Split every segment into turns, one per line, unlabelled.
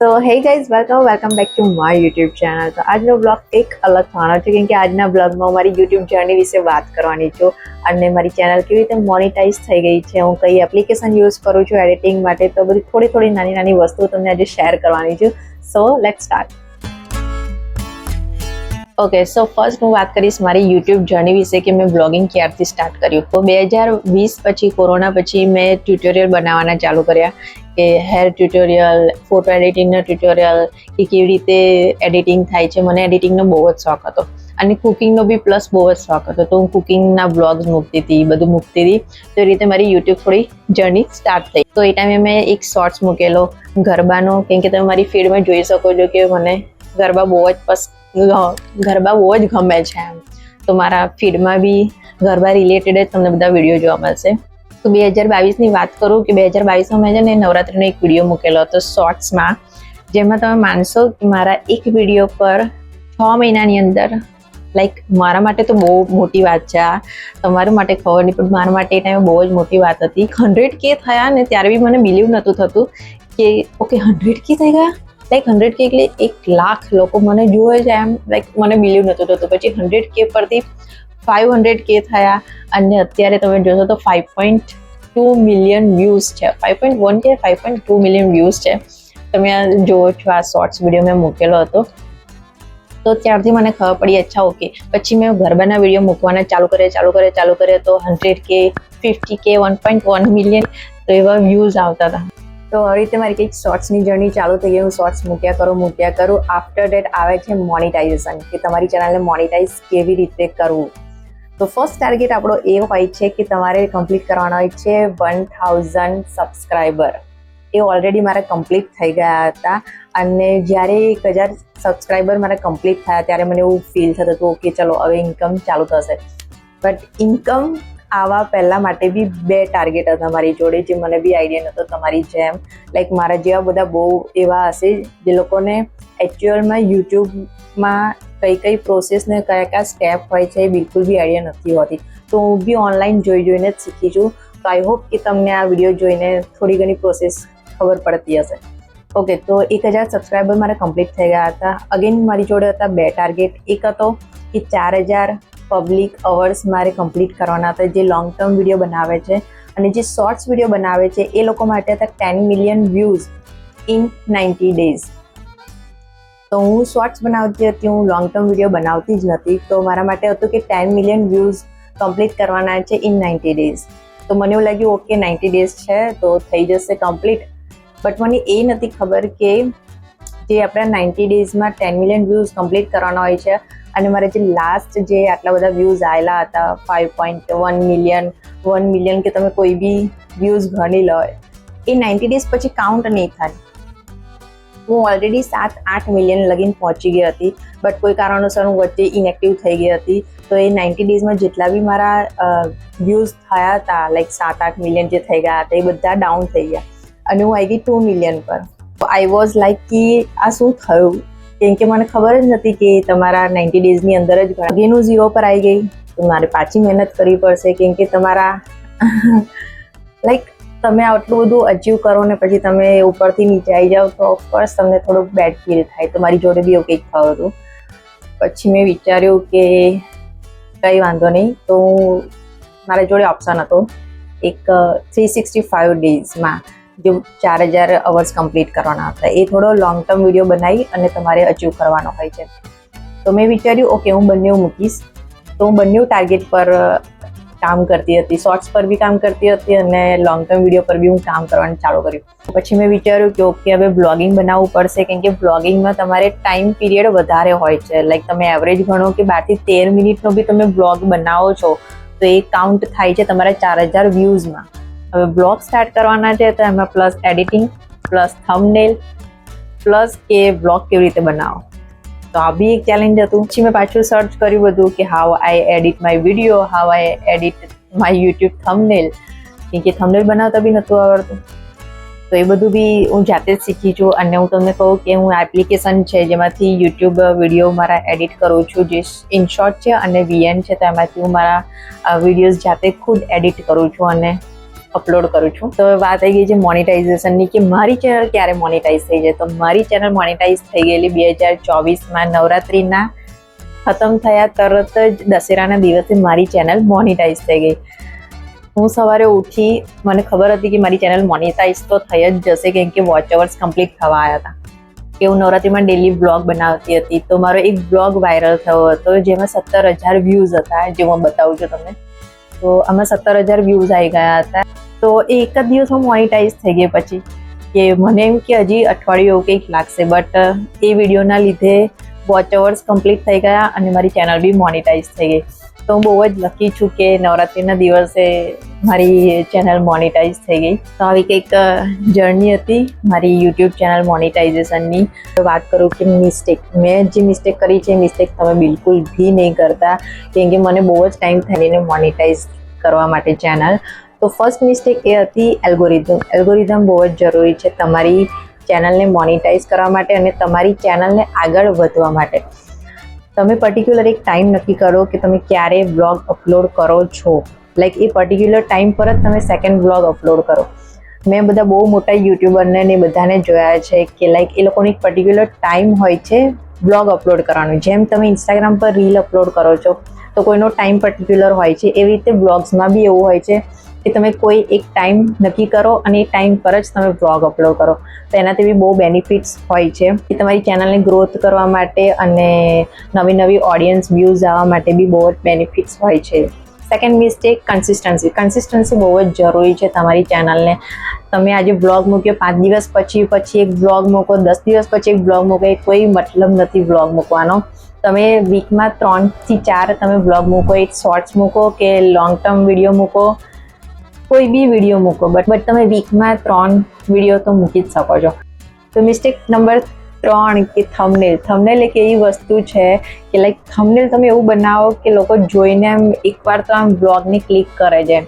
તો hey guys welcome back to my YouTube channel. તો આજનો બ્લોગ એક અલગ થવાનો છે કેમ કે આજના બ્લોગમાં મારી યુટ્યુબ જર્ની વિશે વાત કરવાની છું અને મારી ચેનલ કેવી રીતે મોનિટાઈઝ થઈ ગઈ છે, હું કઈ એપ્લિકેશન યુઝ કરું છું એડિટિંગ માટે, તો બધી થોડી નાની વસ્તુઓ તમને આજે શેર કરવાની છું. So let's start. Okay, so first હું વાત કરીશ મારી યુટ્યુબ જર્ની વિશે કે મેં બ્લોગિંગ ક્યારથી સ્ટાર્ટ કર્યું. તો 2020 પછી કોરોના પછી મેં ટ્યુટોરિયલ બનાવવાના ચાલુ કર્યા કે હેર ટ્યુટોરિયલ, ફોટો એડિટિંગના ટ્યુટોરિયલ કે કેવી રીતે એડિટિંગ થાય છે. મને એડિટિંગનો બહુ જ શોખ હતો અને કુકિંગનો બી પ્લસ બહુ જ શોખ હતો, તો હું કુકિંગના બ્લોગ્સ મૂકતી હતી, બધું મૂકતી હતી. તો એ રીતે મારી યુટ્યુબ થોડી જર્ની સ્ટાર્ટ થઈ. તો એ ટાઈમે મેં એક શોર્ટ્સ મૂકેલો ગરબાનો, કેમ કે તમે મારી ફીડમાં જોઈ શકો છો કે મને ગરબા બહુ જ ગમે છે એમ. તો મારા ફીડમાં બી ગરબા રિલેટેડ જ તમને બધા વિડીયો જોવા મળશે. તો 2022ની વાત કરું કે 2022માં મેં છે ને નવરાત્રિનો એક વિડીયો મૂકેલો હતો શોર્ટ્સમાં, જેમાં તમે માનશો કે મારા એક વિડીયો પર 6 મહિનાની અંદર, લાઈક મારા માટે તો બહુ મોટી વાત છે આ, તમારા માટે ખબર નહીં પણ મારા માટે એ ટાઈમે બહુ જ મોટી વાત હતી. 100K થયા ને ત્યારે બી મને બિલીવ નહોતું થતું કે ઓકે 100K થઈ ગયા, લાઈક 100K એટલે 1 લાખ લોકો મને જુએ છે એમ, લાઈક મને બિલીવ નહોતું થતું. પછી 100K પરથી 500K થયા અને અત્યારે તમે જોશો તો 5.2 મિલિયન વ્યૂઝ છે. 5.1 કે 5.2 મિલિયન વ્યૂઝ છે. તમે આ જોવો છો, આ શોર્ટ્સ વિડીયો મેં મૂકેલો હતો. તો ત્યારથી મને ખબર પડી અચ્છા ઓકે. પછી મેં ગરબાના વિડીયો મૂકવાના ચાલુ કરે તો 100K, 50K, 1.1 મિલિયન તો એવા વ્યૂઝ આવતા હતા. તો આવી રીતે મારી કંઈક શોર્ટ્સની જર્ની ચાલુ થઈ ગઈ. હું શોર્ટ્સ મૂક્યા કરું. આફ્ટર ડેટ આવે છે મોનિટાઇઝેશન, કે તમારી ચેનલને મોનિટાઇઝ કેવી રીતે કરવું. તો ફર્સ્ટ ટાર્ગેટ આપણો એ હોય છે કે તમારે કમ્પ્લીટ કરવાનો હોય છે 1000 સબસ્ક્રાઈબર. એ ઓલરેડી મારા કમ્પ્લીટ થઈ ગયા હતા અને જ્યારે 1000 સબસ્ક્રાઈબર મારા કમ્પ્લીટ થયા ત્યારે મને એવું ફીલ થતું હતું ઓકે ચલો હવે ઇન્કમ ચાલુ થશે. બટ ઇન્કમ આવા પહેલાં માટે બી 2 ટાર્ગેટ હતા મારી જોડે, જે મને બી આઈડિયા નહોતો તમારી જેમ. લાઈક મારા જેવા બધા બહુ એવા હશે જે લોકોને એકચ્યુઅલમાં યુટ્યુબમાં કઈ પ્રોસેસ ને કયા સ્ટેપ હોય છે એ બિલકુલ બી આઈડિયા નથી હોતી. તો હું બી ઓનલાઈન જોઈને જ શીખી છું. તો આઈ હોપ કે તમને આ વિડીયો જોઈને થોડી ઘણી પ્રોસેસ ખબર પડતી હશે. ઓકે, તો 1000 સબસ્ક્રાઈબર મારા કમ્પ્લીટ થઈ ગયા હતા. અગેન મારી જોડે હતા 2 ટાર્ગેટ. એક હતો કે 4000 પબ્લિક અવર્સ મારે કમ્પ્લીટ કરવાના હતા, જે લોંગ ટર્મ વિડીયો બનાવે છે, અને જે શોર્ટ્સ વિડીયો બનાવે છે એ લોકો માટે હતા 10 મિલિયન વ્યૂઝ ઇન 90 ડેઝ. તો હું શોર્ટ્સ બનાવતી હતી, હું લોંગ ટર્મ વિડીયો બનાવતી જ નથી. તો મારા માટે હતું કે 10 મિલિયન વ્યૂઝ કમ્પ્લીટ કરવાના છે ઇન 90 ડેઝ. તો મને એવું લાગ્યું ઓકે 90 ડેઝ છે તો થઈ જશે કમ્પ્લીટ. બટ મને એ નથી ખબર કે જે આપણા 90 ડેઝમાં 10 મિલિયન વ્યૂઝ કમ્પ્લીટ કરવાના હોય છે અને મારે જે લાસ્ટ જે આટલા બધા વ્યૂઝ આવેલા હતા 5.1 મિલિયન, 1 મિલિયન કે તમે કોઈ બી વ્યૂઝ ગણી લો, એ 90 ડેઝ પછી કાઉન્ટ નહીં થાય. હું ઓલરેડી 7-8 મિલિયન લગીન પહોંચી ગઈ હતી, બટ કોઈ કારણોસર હું વચ્ચે ઇનએક્ટિવ થઈ ગઈ હતી. તો એ 90 ડેઝમાં જેટલા બી મારા વ્યૂઝ થયા હતા, લાઈક 7-8 મિલિયન જે થઈ ગયા હતા, એ બધા ડાઉન થઈ ગયા અને હું આવી ગઈ 2 મિલિયન પર. તો આઈ વોઝ લાઈક કે આ શું થયું, કેમ કે મને ખબર જ નથી કે તમારા 90 ડેઝની અંદર જ અગેન હું 0 પર આવી ગઈ. તો મારે પાછી મહેનત કરવી પડશે, કેમ કે તમારા લાઈક તમે આટલું બધું અચીવ કરો ને પછી તમે ઉપરથી નીચે આવી જાઓ તો ઓફકોર્સ તમને થોડુંક બેડ ફીલ થાય. તો મારી જોડે બી એવું કંઈક થયું હતું. પછી મેં વિચાર્યું કે કંઈ વાંધો નહીં. તો મારા જોડે ઓપ્શન હતો એક 365 ડેઝમાં જે 4000 અવર્સ કમ્પ્લીટ કરવાના હતા. એ થોડો લોંગ ટર્મ વિડીયો બનાવી અને તમારે અચીવ કરવાનો હોય છે. તો મેં વિચાર્યું ઓકે હું બંને મૂકીશ. તો હું બંને ટાર્ગેટ પર કામ કરતી હતી, શોર્ટ્સ પર બી કામ કરતી હતી અને લોંગ ટર્મ વિડીયો પર બી હું કામ કરવાનું ચાલુ કર્યું. પછી મેં વિચાર્યું કે ઓકે હવે બ્લોગિંગ બનાવવું પડશે, કેમ કે બ્લોગિંગમાં તમારે ટાઈમ પીરિયડ વધારે હોય છે. લાઈક તમે એવરેજ ગણો કે 12 થી 13 મિનિટનો બી તમે બ્લોગ બનાવો છો તો એ કાઉન્ટ થાય છે તમારા 4000 વ્યૂઝમાં. હવે બ્લોગ સ્ટાર્ટ કરવાના છે તો એમાં plus editing, plus thumbnail, plus કે બ્લોગ કેવી રીતે બનાવો. તો આ બી એક ચેલેન્જ હતું. પછી મેં પાછું સર્ચ કર્યું બધું કે how I edit my video, how I edit my YouTube thumbnail, કેમ કે થંબનેલ બનાવતા બી નહોતું આવડતું. તો એ બધું બી હું જાતે જ શીખી છું. અને હું તમને કહું કે હું એપ્લિકેશન છે જેમાંથી યુટ્યુબ વિડીયો મારા એડિટ કરું છું, જે ઇનશોર્ટ છે અને VN છે, તો એમાંથી હું મારા વિડીયોઝ જાતે ખુદ એડિટ કરું છું અને અપલોડ કરું છું. તો વાત આવી ગઈ છે મોનેટાઇઝેશનની, કે મારી ચેનલ ક્યારે મોનેટાઇઝ થઈ જાય. તો મારી ચેનલ મોનેટાઇઝ થઈ ગયેલી 2024માં નવરાત્રિના ખતમ થયા તરત જ દશેરાના દિવસે મારી ચેનલ મોનેટાઇઝ થઈ ગઈ. હું સવારે ઉઠી, મને ખબર હતી કે મારી ચેનલ મોનેટાઇઝ તો થઈ જ જશે, કેમ કે વોચ અવર્સ કમ્પ્લીટ થવા આવ્યા હતા. કે હું નવરાત્રિમાં ડેલી બ્લોગ બનાવતી હતી. તો મારો એક બ્લોગ વાયરલ થયો હતો જેમાં 17,000 વ્યૂઝ હતા, જે હું બતાવું છું તમને. તો આમાં 17,000 વ્યૂઝ આવી ગયા હતા. તો એક જ દિવસમાં મોનેટાઇઝ થઈ ગઈ. પછી કે મને એમ કે હજી અઠવાડિયું એવું કંઈક લાગશે, બટ એ વિડીયોના લીધે વોચ અવર્સ કમ્પ્લીટ થઈ ગયા અને મારી ચેનલ બી મોનેટાઇઝ થઈ ગઈ. તો હું બહુ જ લકી છું કે નવરાત્રિના દિવસે મારી ચેનલ મોનેટાઇઝ થઈ ગઈ. તો આવી કંઈક જર્ની હતી મારી યુટ્યુબ ચેનલ મોનેટાઇઝેશનની. વાત કરું કે મેં જે મિસ્ટેક કરી છે એ મિસ્ટેક તમે બિલકુલ બી નહીં કરતા, કેમ કે મને બહુ જ ટાઈમ થઈને મોનેટાઇઝ કરવા માટે ચેનલ. તો ફર્સ્ટ મિસ્ટેક એ હતી એલ્ગોરિધમ બહુ જ જરૂરી છે તમારી ચેનલને મોનેટાઇઝ કરવા માટે અને તમારી ચેનલને આગળ વધવા માટે. તમે પર્ટિક્યુલર એક ટાઈમ નક્કી કરો કે તમે ક્યારે બ્લોગ અપલોડ કરો છો. લાઈક એ પર્ટિક્યુલર ટાઈમ પર જ તમે સેકન્ડ બ્લોગ અપલોડ કરો. મેં બધા બહુ મોટા યુટ્યુબરને ને બધાને જોયા છે કે લાઈક એ લોકોની એક પર્ટિક્યુલર ટાઈમ હોય છે બ્લોગ અપલોડ કરવાનું. જેમ તમે ઇન્સ્ટાગ્રામ પર રીલ અપલોડ કરો છો તો કોઈનો ટાઈમ પર્ટિક્યુલર હોય છે, એવી રીતે બ્લોગ્સમાં બી એવું હોય છે કે તમે કોઈ એક ટાઈમ નક્કી કરો અને એ ટાઈમ પર જ તમે બ્લોગ અપલોડ કરો. તો એનાથી બી બહુ બેનિફિટ્સ હોય છે કે તમારી ચેનલને ગ્રોથ કરવા માટે અને નવી ઓડિયન્સ વ્યૂઝ આવવા માટે બી બહુ જ બેનિફિટ્સ હોય છે. સેકન્ડ મિસ્ટેક કન્સિસ્ટન્સી બહુ જ જરૂરી છે તમારી ચેનલને. તમે આજે બ્લોગ મૂક્યો, 5 દિવસ પછી એક બ્લોગ મૂકો, 10 દિવસ પછી એક બ્લોગ મૂકો, એ કોઈ મતલબ નથી બ્લોગ મૂકવાનો. તમે વીકમાં 3 થી 4 તમે બ્લોગ મૂકો, એક શોર્ટ્સ મૂકો કે લોંગ ટર્મ વિડીયો મૂકો, કોઈ બી વિડીયો મૂકો, બટ તમે વીકમાં 3 વિડીયો તો મૂકી જ શકો છો. તો મિસ્ટેક નંબર 3 કે થંબનેલ એક એવી વસ્તુ છે કે લાઈક થંબનેલ તમે એવું બનાવો કે લોકો જોઈને એમ એકવાર તો આમ બ્લોગને ક્લિક કરે છે,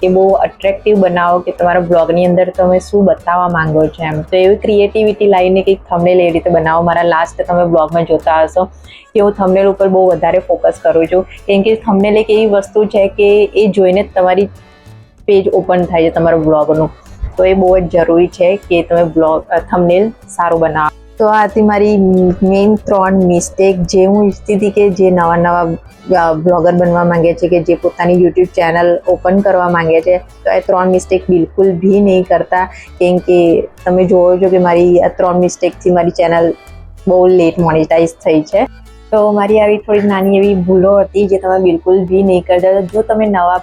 કે બહુ અટ્રેક્ટિવ બનાવો કે તમારા બ્લોગની અંદર તમે શું બતાવવા માંગો છો એમ. તો એવી ક્રિએટિવિટી લાવીને કંઈક થંબનેલ એવી રીતે બનાવો. મારા લાસ્ટ તમે બ્લોગમાં જોતા હશો કે હું થંબનેલ ઉપર બહુ વધારે ફોકસ કરું છું, કેમ કે થંબનેલ એક એવી વસ્તુ છે કે એ જોઈને જ તમારી પેજ ઓપન થાય છે તમારા બ્લોગનું. તો એ બહુ જ જરૂરી છે કે તમે થંબનેલ સારું બનાવો. તો આ હતી મારી મેઇન 3 મિસ્ટેક જે હું ઈચ્છતી હતી કે જે નવા બ્લોગર બનવા માંગે છે, કે જે પોતાની યુટ્યુબ ચેનલ ઓપન કરવા માંગે છે, તો એ 3 મિસ્ટેક બિલકુલ બી નહીં કરતા. કેમ કે તમે જોવો છો કે મારી આ 3 મિસ્ટેકથી મારી ચેનલ બહુ લેટ મોનેટાઇઝ થઈ છે. તો મારી આવી થોડી નાની એવી ભૂલો હતી જે તમે બિલકુલ બી નહીં કરતા. જો તમે નવા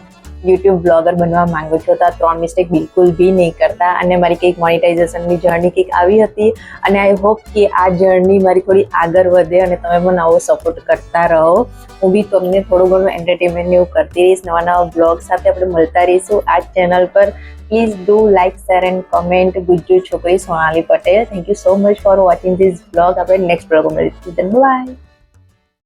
યુટ્યુબ બ્લોગર બનવા માંગો છો તો આ 3 મિસ્ટેક બિલકુલ બી નહીં કરતા. અને મારી કંઈક મોનેટાઇઝેશનની જર્ની કંઈક આવી હતી અને આઈ હોપ કે આ જર્ની મારી થોડી આગળ વધે અને તમે મને આવો સપોર્ટ કરતા રહો. હું બી તમને થોડું ઘણું એન્ટરટેનમેન્ટ એવું કરતી રહીશ. નવા બ્લોગ સાથે આપણે મળતા રહીશું આ ચેનલ પર. Please do like, share and comment. Gujju છોકરી Sonali Patel. Thank you so much for watching this blog. આપણે નેક્સ્ટ બ્લોગમાં મળીશું. બાય.